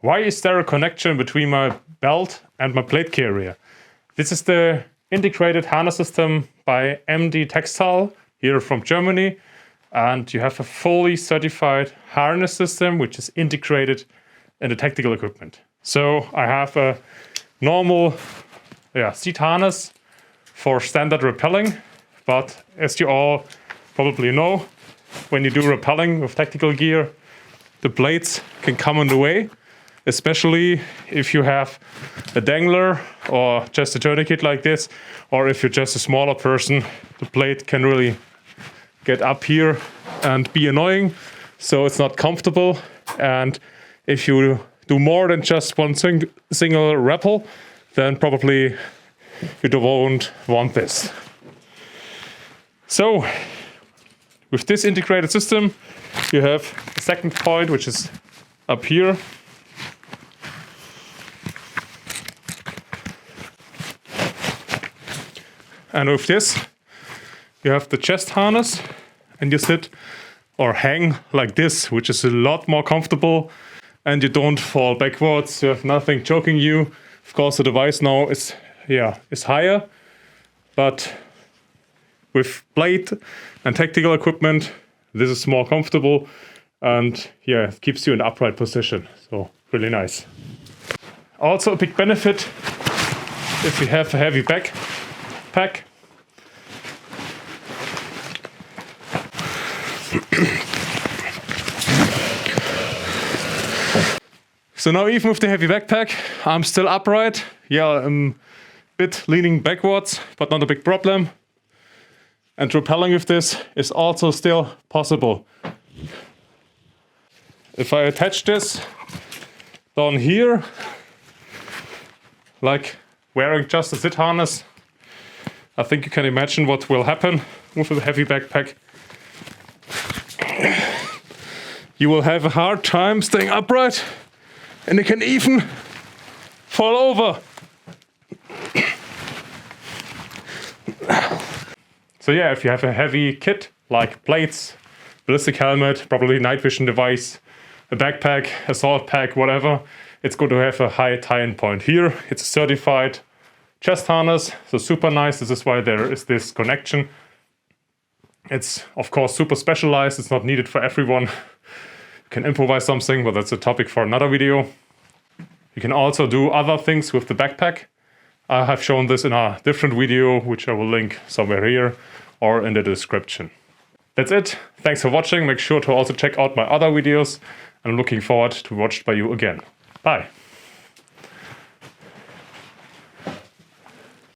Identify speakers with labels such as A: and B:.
A: Why is there a connection between my belt and my plate carrier? This is the integrated harness system by md-textil here from Germany. And you have a fully certified harness system which is integrated in the tactical equipment. So I have a normal seat harness for standard rappelling, but as you all probably know, when you do rappelling with tactical gear, the blades can come in the way, especially if you have a dangler or just a tourniquet like this, or if you're just a smaller person, the blade can really get up here and be annoying, so it's not comfortable. And if you do more than just one single rappel, then probably you won't want this. So with this integrated system, you have the second point, which is up here. And with this, you have the chest harness, and you sit or hang like this, which is a lot more comfortable, and you don't fall backwards. You have nothing choking you. Of course, the device now is higher, but with plate and tactical equipment, this is more comfortable, and it keeps you in the upright position. So really nice. Also a big benefit if you have a heavy backpack. So now even with the heavy backpack, I'm still upright. I'm a bit leaning backwards, but not a big problem. And rappelling with this is also still possible. If I attach this down here, like wearing just a sit harness, I think you can imagine what will happen with a heavy backpack. You will have a hard time staying upright, and you can even fall over. So if you have a heavy kit like plates, ballistic helmet, probably night vision device, a backpack, assault pack, whatever, it's good to have a high tie-in point. Here it's a certified chest harness, so super nice. This is why there is this connection. It's of course super specialized, it's not needed for everyone. You can improvise something, but that's a topic for another video. You can also do other things with the backpack. I have shown this in a different video, which I will link somewhere here or in the description. That's it. Thanks for watching. Make sure to also check out my other videos. I'm looking forward to watch by you again. Bye.